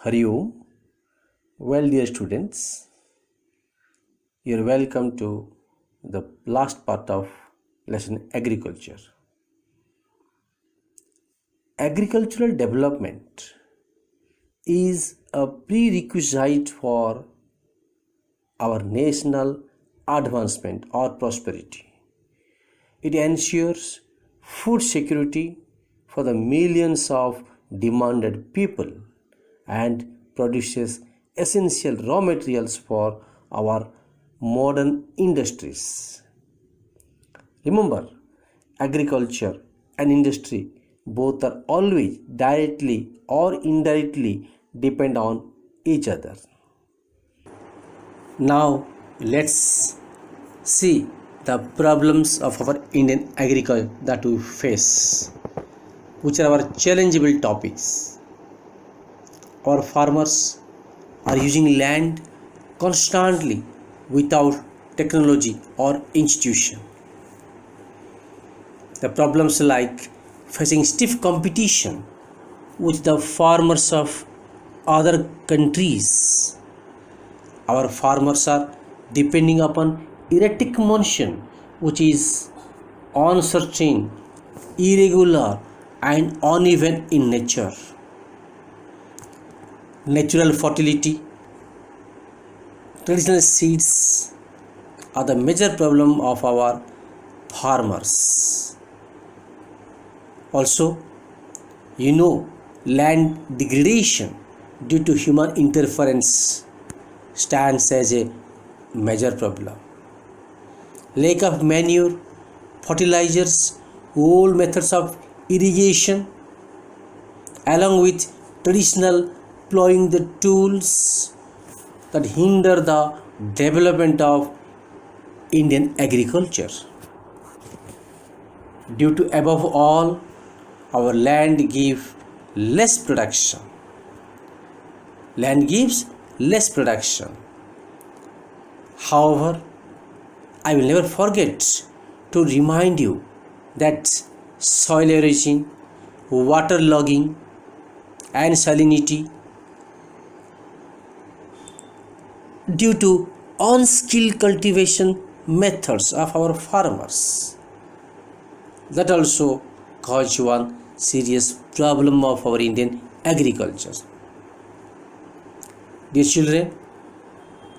Hari Om. Well, dear students, you're welcome to the last part of lesson agriculture. Agricultural development is a prerequisite for our national advancement or prosperity. It ensures food security for the millions of demanded people and produces essential raw materials for our modern industries. Remember, agriculture and industry both are always directly or indirectly depend on each other. Now let's see the problems of our Indian agriculture that we face, which are our challengeable topics. Our farmers are using land constantly without technology or institution. The problems like facing stiff competition with the farmers of other countries. Our farmers are depending upon erratic monsoon, which is uncertain, irregular, and uneven in nature. Natural fertility, traditional seeds are the major problem of our farmers. Also, land degradation due to human interference stands as a major problem. Lack of manure, fertilizers, old methods of irrigation, along with traditional plowing the tools that hinder the development of Indian agriculture. Due to above all, our land gives less production. Land gives less production. However, I will never forget to remind you that soil erosion, water logging, and salinity due to unskilled cultivation methods of our farmers, that also cause one serious problem of our Indian agriculture. Dear children,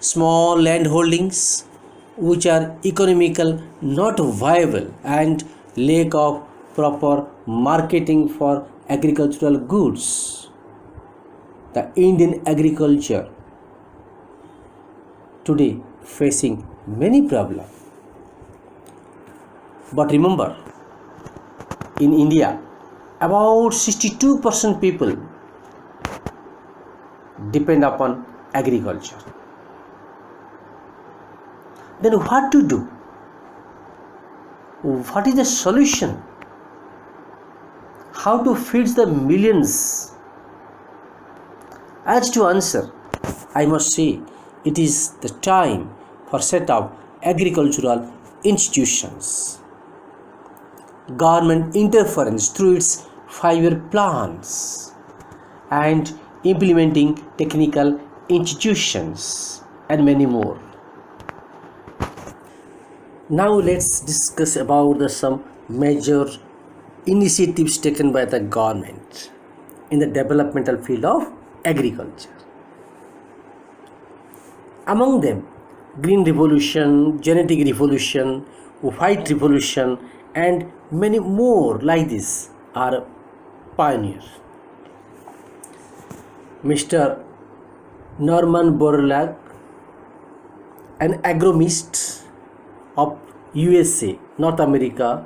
small land holdings which are economical not viable and lack of proper marketing for agricultural goods. The Indian agriculture today facing many problems. But remember, in India, about 62% people depend upon agriculture. Then what to do? What is the solution? How to feed the millions? As to answer, I must say it is the time for set up agricultural institutions. Government interference through its 5-year plans and implementing technical institutions and many more. Now let's discuss about some major initiatives taken by the government in the developmental field of agriculture. Among them, Green Revolution, Genetic Revolution, White Revolution, and many more like this are pioneers. Mr. Norman Borlaug, an agronomist of USA, North America,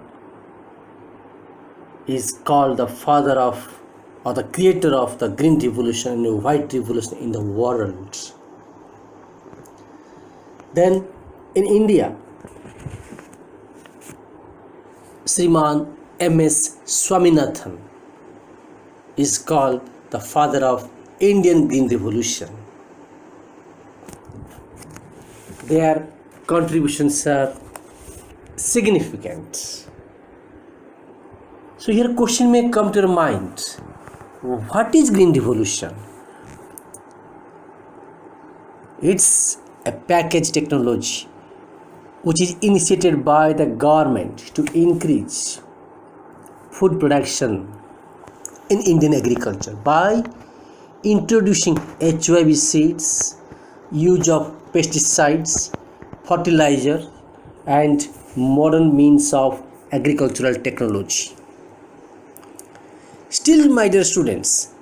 is called the father of or the creator of the Green Revolution and White Revolution in the world. Then in India, Sriman M.S. Swaminathan is called the father of Indian Green Revolution. Their contributions are significant. So here question may come to your mind, what is Green Revolution? It's a package technology which is initiated by the government to increase food production in Indian agriculture by introducing HYV seeds, use of pesticides, fertilizer, and modern means of agricultural technology. Still, my dear students,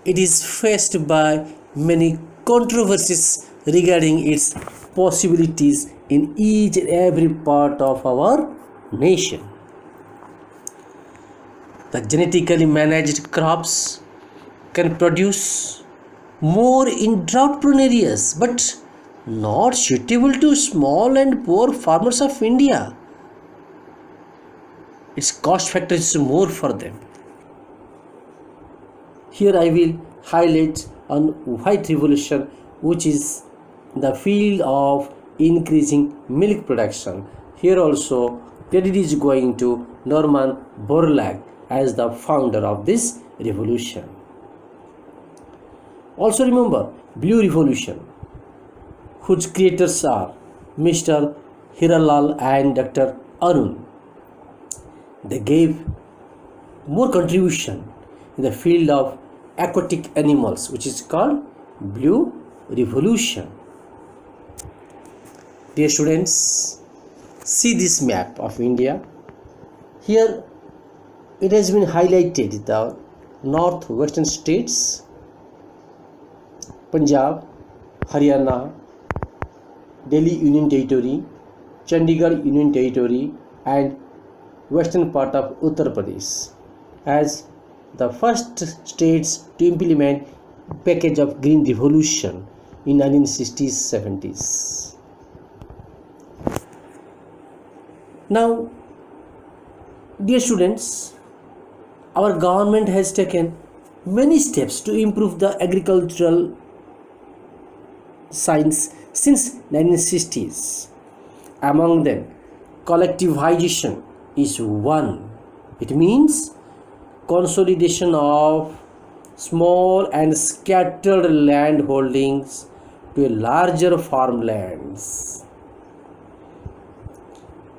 it is faced by many controversies regarding its possibilities in each and every part of our nation. The genetically managed crops can produce more in drought prone areas but not suitable to small and poor farmers of India. Its cost factor is more for them. Here I will highlight on white revolution, which is the field of increasing milk production. Here also credit is going to Norman Borlaug as the founder of this revolution. Also remember Blue Revolution, whose creators are Mr. Hiralal and Dr. Arun. They gave more contribution in the field of aquatic animals, which is called Blue Revolution. Dear students, see this map of India. Here it has been highlighted the northwestern states, Punjab, Haryana, Delhi Union Territory, Chandigarh Union Territory, and western part of Uttar Pradesh as the first states to implement package of Green Revolution in 1960s 70s. Now, dear students, our government has taken many steps to improve the agricultural science since 1960s. Among them, collectivization is one. It means consolidation of small and scattered land holdings to a larger farmlands.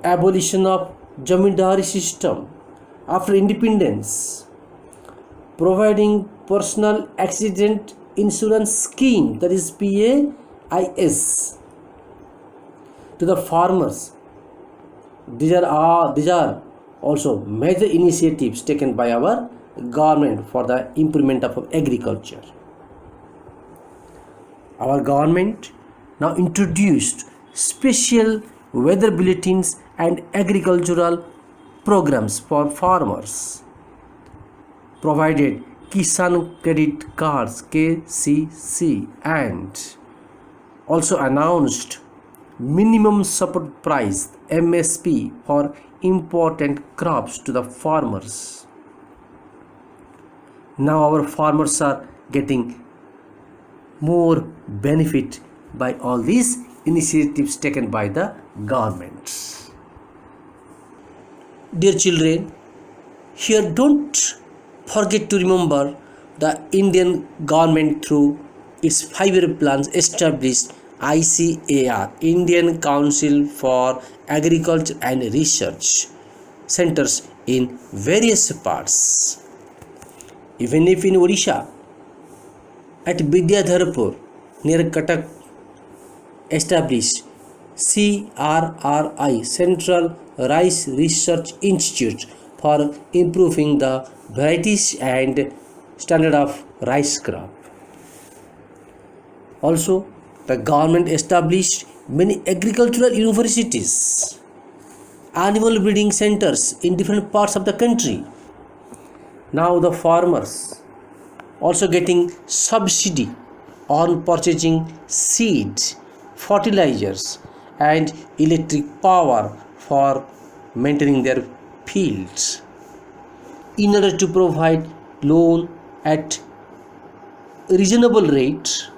Abolition of Jamindari system after independence. Providing personal accident insurance scheme, that is PAIS, to the farmers. These are also major initiatives taken by our government for the improvement of agriculture. Our government now introduced special weather bulletins and agricultural programs for farmers, provided Kisan Credit Cards KCC, and also announced minimum support price MSP for important crops to the farmers. Now our farmers are getting more benefit by all these initiatives taken by the government. Dear children, here don't forget to remember the Indian government through its 5-year plans established ICAR, Indian Council for Agriculture and Research centers in various parts. Even if in Odisha, at Vidyadharpur near Cuttack, established CRRI, Central Rice Research Institute, for improving the varieties and standard of rice crop. Also, the government established many agricultural universities, animal breeding centers in different parts of the country. Now the farmers also getting subsidy on purchasing seeds, fertilizers, and electric power for maintaining their fields. In order to provide loan at reasonable rate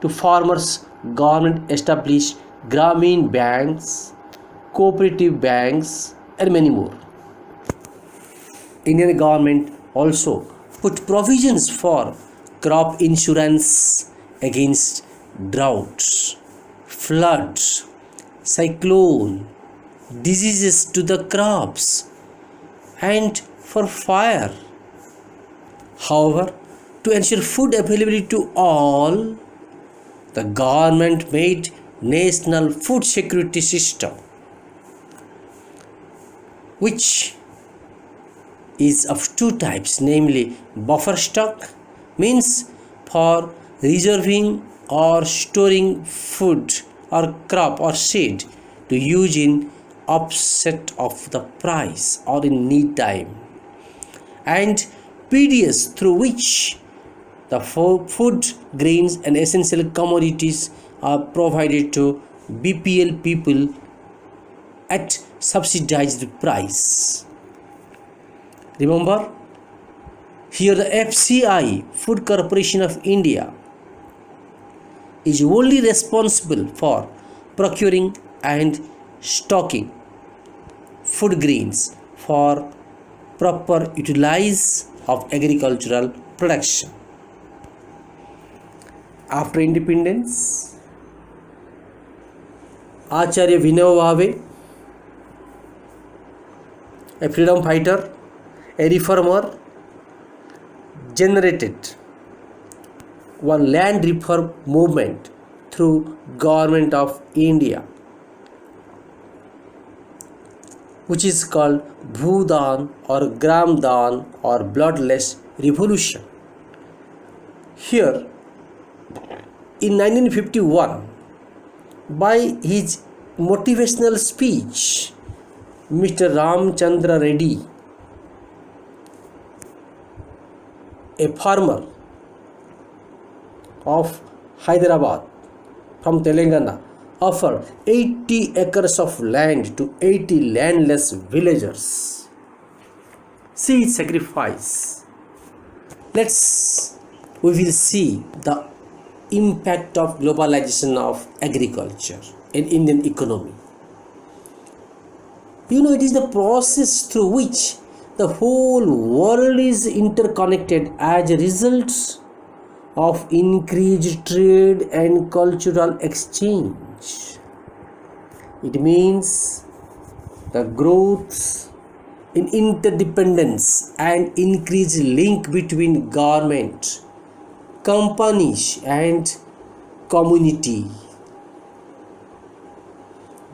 to farmers, government established Grameen banks, cooperative banks, and many more. Indian government also put provisions for crop insurance against droughts, floods, cyclone, diseases to the crops, and for fire. However, to ensure food availability to all, the government made National Food Security System, which is of two types, namely buffer stock, means for reserving or storing food or crop or seed to use in offset of the price or in need time, and PDS, through which the food, grains and essential commodities are provided to BPL people at subsidized price. Remember, here the FCI, Food Corporation of India, is only responsible for procuring and stocking food grains for proper utilize of agricultural production. After independence, Acharya Vinoba Bhave, a freedom fighter, a reformer, generated one land reform movement through Government of India, which is called Bhudan or Gramdan or Bloodless Revolution. Here, in 1951, by his motivational speech, Mr. Ramchandra Reddy, a farmer of Hyderabad from Telangana, offered 80 acres of land to 80 landless villagers. See its sacrifice. We will see the impact of globalization of agriculture in Indian economy. It is the process through which the whole world is interconnected as a result of increased trade and cultural exchange. It means the growth in interdependence and increased link between government, companies and community.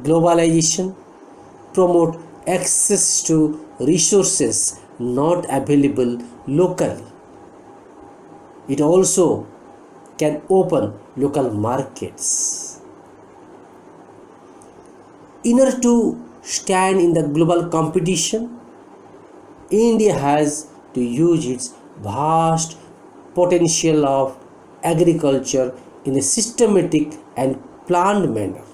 Globalization promote access to resources not available locally. It also can open local markets. In order to stand in the global competition, India has to use its vast potential of agriculture in a systematic and planned manner.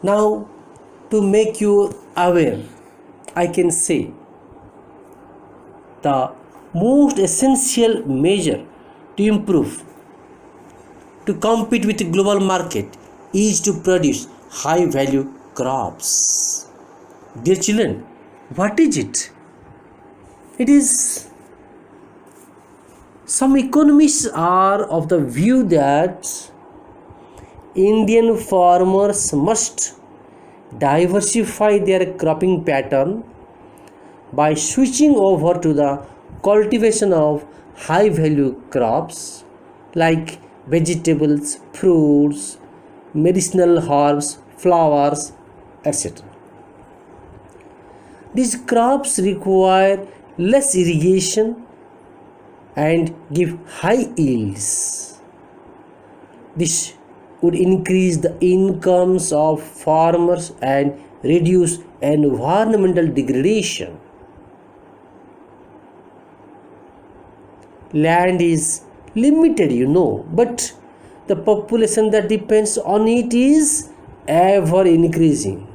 Now, to make you aware, I can say the most essential measure to improve, to compete with the global market is to produce high value crops. Dear children, what is it? It is, some economists are of the view that Indian farmers must diversify their cropping pattern by switching over to the cultivation of high value crops like vegetables, fruits, medicinal herbs, flowers, etc. These crops require less irrigation and give high yields. This would increase the incomes of farmers and reduce environmental degradation. Land is limited, but the population that depends on it is ever increasing.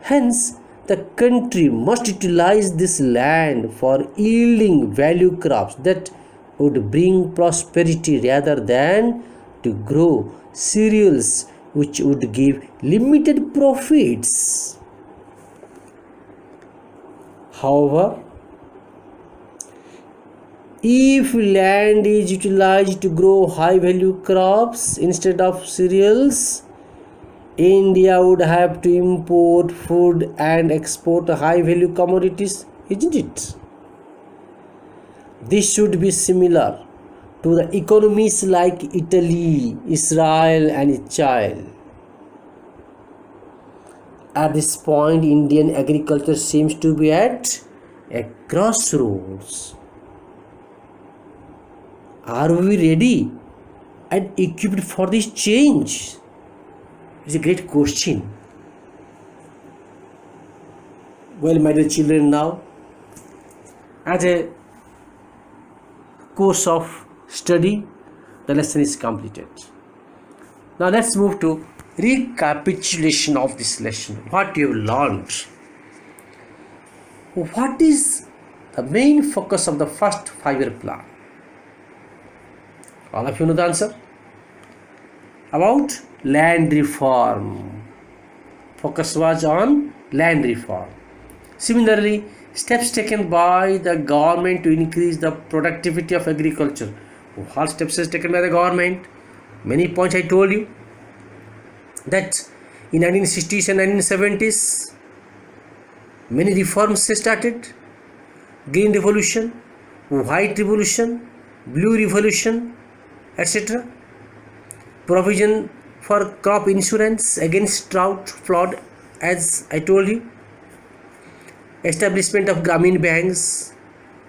Hence, the country must utilize this land for yielding value crops that would bring prosperity rather than to grow cereals which would give limited profits. However, If land is utilized to grow high value crops instead of cereals, India would have to import food and export high value commodities, isn't it? This should be similar to the economies like Italy, Israel, and Chile. At this point, Indian agriculture seems to be at a crossroads. Are we ready and equipped for this change? It's a great question. Well, my dear children, now as a course of study, the lesson is completed. Now let's move to recapitulation of this lesson. What you have learned. What is the main focus of the first 5-year plan? All of you know the answer. About land reform. Focus was on land reform. Similarly, steps taken by the government to increase the productivity of agriculture. What steps is taken by the government? Many points I told you. That in 1960s and 1970s, many reforms started. Green revolution, white revolution, blue revolution, etc. Provision for crop insurance against drought, flood, as I told you. Establishment of Grameen banks,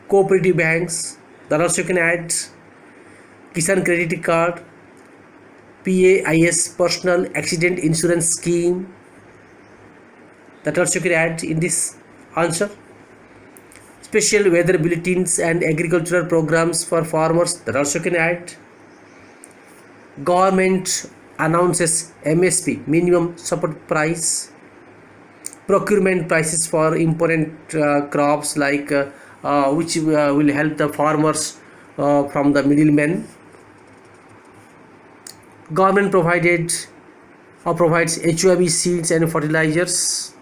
cooperative banks, that also you can add. Kisan credit card, PAIS personal accident insurance scheme, that also you can add in this answer. Special weather bulletins and agricultural programs for farmers, that also you can add. Government announces MSP, minimum support price. Procurement prices for important crops like which will help the farmers from the middlemen. Government provides HOAB seeds and fertilizers.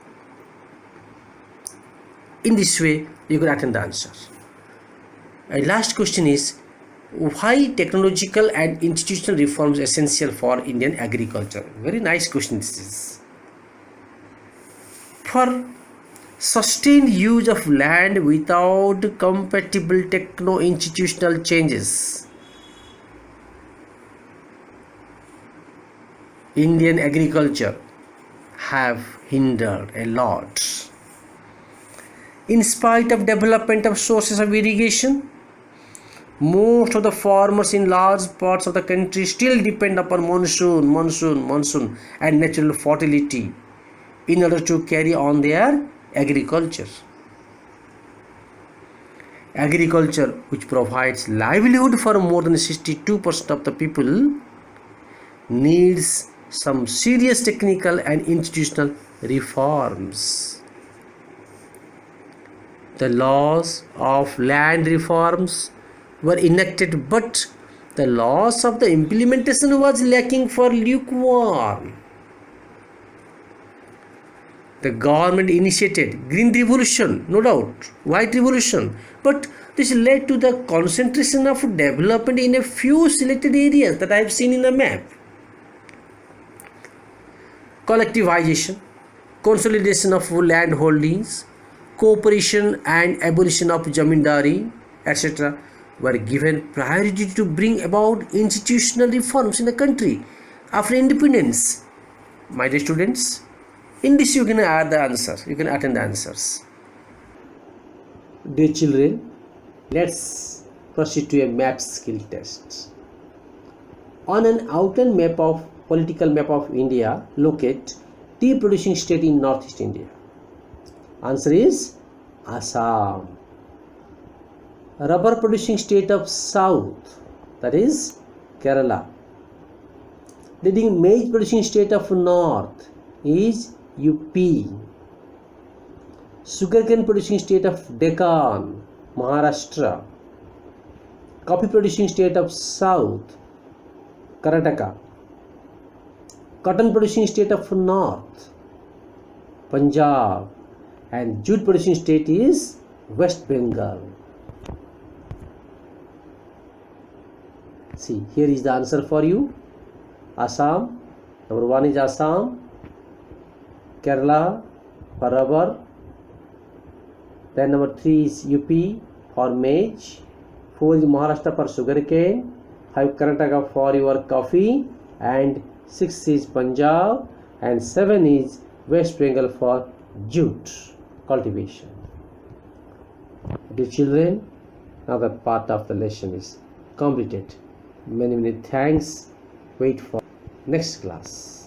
In this way, you can attend the answer. And last question is, why technological and institutional reforms essential for Indian agriculture? Very nice question this is. For sustained use of land without compatible techno-institutional changes, Indian agriculture have hindered a lot. In spite of development of sources of irrigation, most of the farmers in large parts of the country still depend upon monsoon and natural fertility in order to carry on their agriculture. Agriculture, which provides livelihood for more than 62% of the people, needs some serious technical and institutional reforms. The laws of land reforms were enacted, but the laws of the implementation was lacking for lukewarm. The government initiated green revolution, no doubt, white revolution, but this led to the concentration of development in a few selected areas that I have seen in the map. Collectivization, consolidation of land holdings, cooperation and abolition of zamindari, etc. were given priority to bring about institutional reforms in the country after independence. My dear students, in this you can add the answers, you can attend the answers. Dear children, let's proceed to a map skill test. On an outline map of political map of India, locate tea producing state in Northeast India. Answer is Assam. Rubber producing state of South, that is Kerala. Leading maize producing state of North is UP. Sugarcane producing state of Deccan, Maharashtra. Coffee producing state of South, Karnataka. Cotton producing state of North, Punjab. And jute producing state is West Bengal. See, here is the answer for you. Assam, number 1 is Assam. Kerala for rubber. Then number 3 is UP for maize. 4 is Maharashtra for sugarcane. 5 Karnataka for your coffee. And 6 is Punjab. And 7 is West Bengal for jute cultivation. Dear children, now that part of the lesson is completed. Many thanks. Wait for next class.